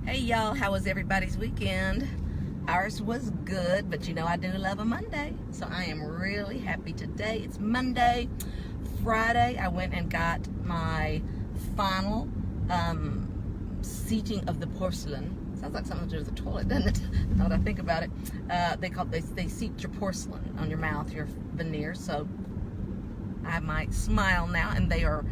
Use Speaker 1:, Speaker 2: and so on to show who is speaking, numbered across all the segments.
Speaker 1: Hey y'all, how was everybody's weekend? Ours was good, but you know I do love a Monday, so I am really happy today. It's Monday. Friday, I went and got my final seating of the porcelain. Sounds like something to do with the toilet, doesn't it? Now that I think about it, they seat your porcelain on your mouth, your veneer. So I have my smile now, and they are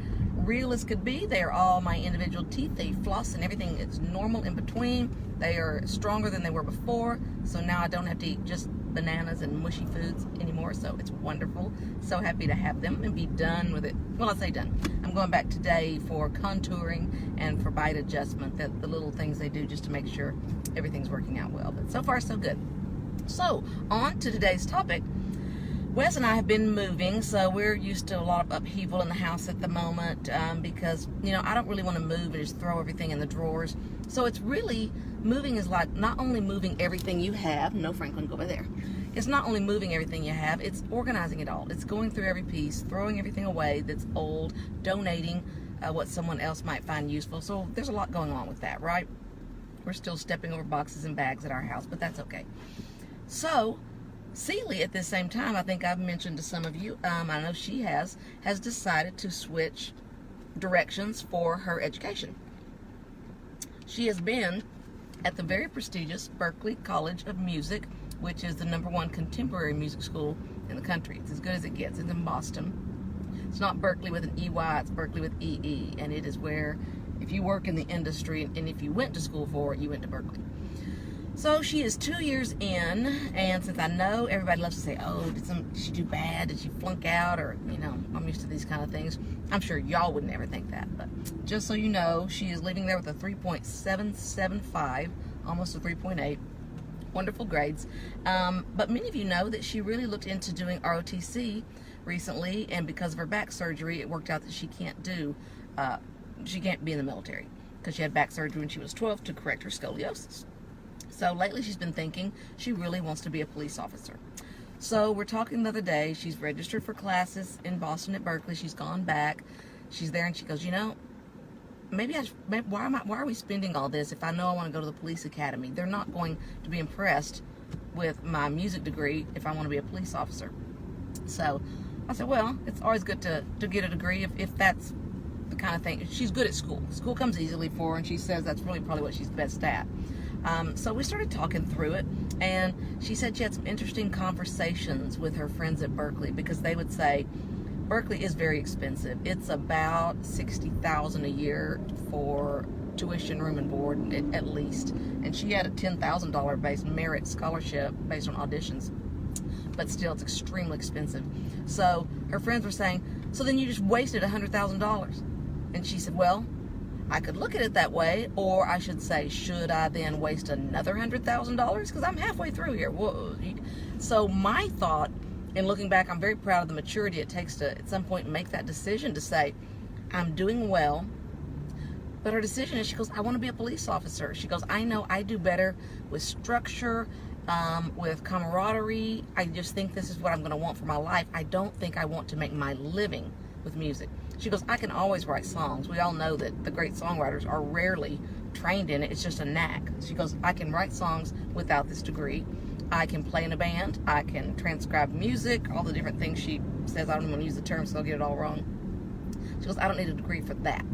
Speaker 1: real as could be. They are all my individual teeth. They floss and everything is normal in between. They are stronger than they were before. So now I don't have to eat just bananas and mushy foods anymore. So it's wonderful. So happy to have them and be done with it. Well, I say done. I'm going back today for contouring and for bite adjustment. The little things they do just to make sure everything's working out well. But so far, so good. So on to today's topic. Wes and I have been moving, so we're used to a lot of upheaval in the house at the moment because, you know, I don't really want to move and just throw everything in the drawers. So it's really, moving is like not only moving everything you have, no, Franklin, go over there. It's not only moving everything you have, it's organizing it all. It's going through every piece, throwing everything away that's old, donating what someone else might find useful. So there's a lot going on with that, right? We're still stepping over boxes and bags at our house, but that's okay. So Celie, at the same time, I think I've mentioned to some of you, I know she has decided to switch directions for her education. She has been at the very prestigious Berklee College of Music, which is the #1 contemporary music school in the country. It's as good as it gets. It's in Boston. It's not Berkeley with an EY, it's Berkeley with EE, and it is where, if you work in the industry, and if you went to school for it, you went to Berkeley. So she is 2 years in, and since I know everybody loves to say, oh, did she do bad? Did she flunk out? Or, you know, I'm used to these kind of things. I'm sure y'all would never think that. But just so you know, she is leaving there with a 3.775, almost a 3.8. Wonderful grades. But many of you know that she really looked into doing ROTC recently, and because of her back surgery, it worked out that she can't be in the military because she had back surgery when she was 12 to correct her scoliosis. So lately she's been thinking she really wants to be a police officer. So we're talking the other day. She's registered for classes in Boston at Berkeley. She's gone back. She's there and she goes, you know, why are we spending all this if I know I want to go to the police academy? They're not going to be impressed with my music degree if I want to be a police officer. So I said, well, it's always good to get a degree if that's the kind of thing. She's good at school. School comes easily for her, and she says that's really probably what she's best at. So we started talking through it, and she said she had some interesting conversations with her friends at Berkeley because they would say Berkeley is very expensive. It's about $60,000 a year for tuition, room, and board at least. And she had a $10,000 base merit scholarship based on auditions, but still it's extremely expensive. So her friends were saying, so then you just wasted $100,000. And she said, well, I could look at it that way, or I should say, should I then waste another $100,000? Because I'm halfway through here. Whoa. So my thought, in looking back, I'm very proud of the maturity it takes to, at some point, make that decision to say, I'm doing well. But her decision is, she goes, I want to be a police officer. She goes, I know I do better with structure, with camaraderie. I just think this is what I'm going to want for my life. I don't think I want to make my living with music. She goes, I can always write songs. We all know that the great songwriters are rarely trained in it. It's just a knack. She goes, I can write songs without this degree. I can play in a band. I can transcribe music, all the different things she says. I don't even want to use the term, so I'll get it all wrong. She goes, I don't need a degree for that.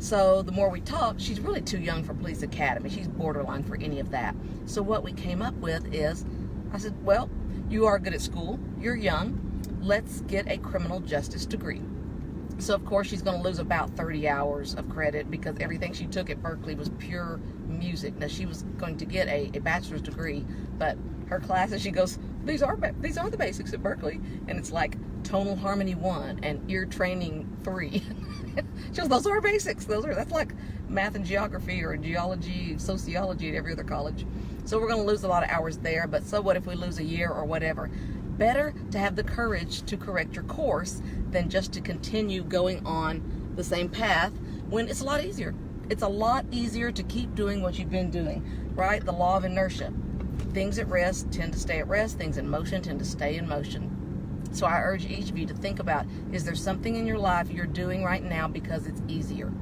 Speaker 1: So the more we talk, she's really too young for police academy. She's borderline for any of that. So what we came up with is, I said, well, you are good at school. You're young. Let's get a criminal justice degree. So, of course, she's going to lose about 30 hours of credit because everything she took at Berkeley was pure music. Now, she was going to get a bachelor's degree, but her classes, she goes, these are the basics at Berkeley. And it's like tonal harmony 1 and ear training 3. She goes, those are basics. That's like math and geography or geology, sociology at every other college. So we're going to lose a lot of hours there, but so what if we lose a year or whatever? Better to have the courage to correct your course than just to continue going on the same path when it's a lot easier. It's a lot easier to keep doing what you've been doing, right? The law of inertia. Things at rest tend to stay at rest. Things in motion tend to stay in motion. So I urge each of you to think about, is there something in your life you're doing right now because it's easier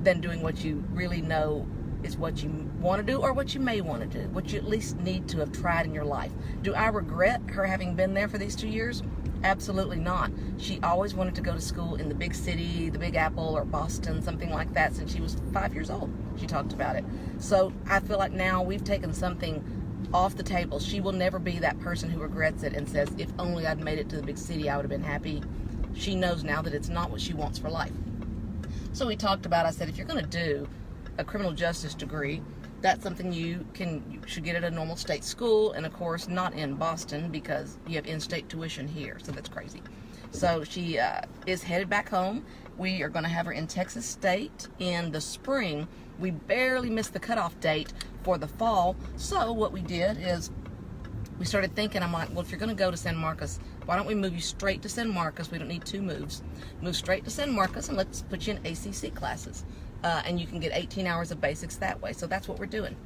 Speaker 1: than doing what you really know is what you want to do or what you may want to do, what you at least need to have tried in your life. Do I regret her having been there for these 2 years? Absolutely not. She always wanted to go to school in the big city, the Big Apple or Boston, something like that, since she was 5 years old. She talked about it. So I feel like now we've taken something off the table. She will never be that person who regrets it and says, if only I'd made it to the big city, I would have been happy. She knows now that it's not what she wants for life. So we talked about, I said, if you're going to do a criminal justice degree, that's something you should get at a normal state school, and of course not in Boston because you have in-state tuition here, so that's crazy. So she is headed back home. We are going to have her in Texas State in the spring. We barely missed the cutoff date for the fall. So what we did is we started thinking, I'm like, well, if you're going to go to San Marcos, why don't we move you straight to San Marcos? We don't need 2 moves. Move straight to San Marcos and let's put you in ACC classes. And you can get 18 hours of basics that way. So that's what we're doing.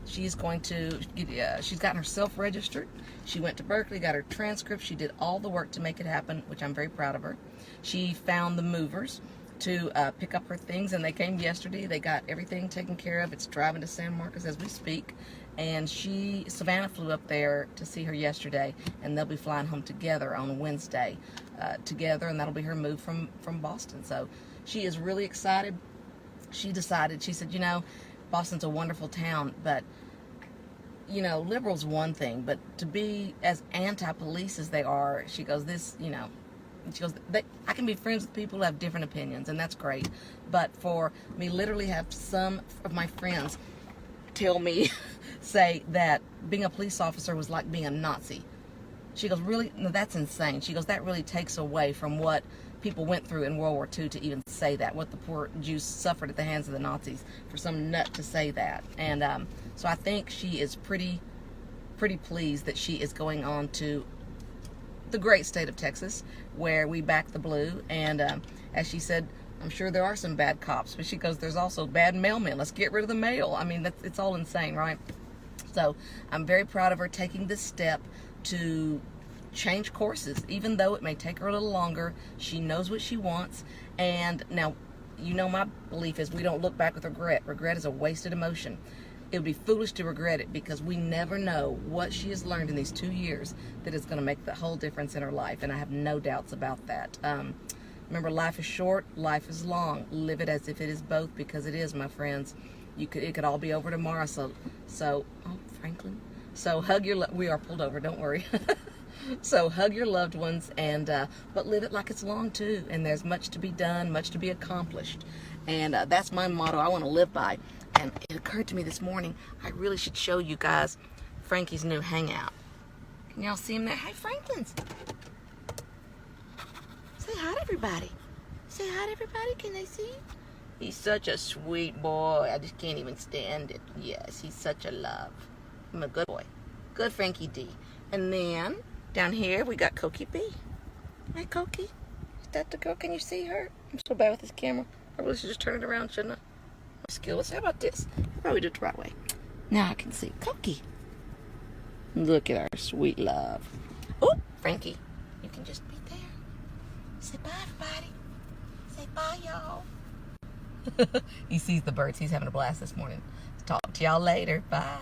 Speaker 1: She's going to get, she's gotten herself registered. She went to Berkeley, got her transcript. She did all the work to make it happen, which I'm very proud of her. She found the movers to pick up her things, and they came yesterday. They got everything taken care of. It's driving to San Marcos as we speak. And Savannah flew up there to see her yesterday, and they'll be flying home together on Wednesday together, and that'll be her move from Boston. So she is really excited. She decided, she said, you know, Boston's a wonderful town, but, you know, liberal's one thing, but to be as anti-police as they are, she goes, this, you know, she goes, I can be friends with people who have different opinions, and that's great, but for me literally have some of my friends tell me, say that being a police officer was like being a Nazi. She goes, really? No, that's insane. She goes, that really takes away from what people went through in World War II to even say that, what the poor Jews suffered at the hands of the Nazis, for some nut to say that. And so I think she is pretty pleased that she is going on to the great state of Texas, where we back the blue. And as she said, I'm sure there are some bad cops, but she goes, there's also bad mailmen. Let's get rid of the mail. I mean, it's all insane, right? So I'm very proud of her taking this step to change courses, even though it may take her a little longer. She knows what she wants. And now, you know, my belief is we don't look back with regret. Regret is a wasted emotion. It would be foolish to regret it, because we never know what she has learned in these 2 years that is going to make the whole difference in her life, and I have no doubts about that. Remember, life is short, life is long. Live it as if it is both, because it is, my friends. It could all be over tomorrow. So oh, Franklin. So we are pulled over, don't worry. So hug your loved ones, and but live it like it's long too, and there's much to be done, much to be accomplished, and that's my motto I want to live by. And it occurred to me this morning, I really should show you guys Frankie's new hangout. Can y'all see him there? Hey, Franklin's. Say hi to everybody. Say hi to everybody. Can they see you? He's such a sweet boy. I just can't even stand it. Yes, he's such a love. I'm a good boy. Good Frankie D. And then down here we got Cokie B. Hi, Cokie. Is that the girl? Can you see her? I'm so bad with this camera. I really should just turn it around, shouldn't I? Skills. How about this? Probably do it the right way. Now I can see Cokie. Look at our sweet love. Oh, Frankie, you can just be there. Say bye, everybody. Say bye, y'all. He sees the birds. He's having a blast this morning. Talk to y'all later. Bye.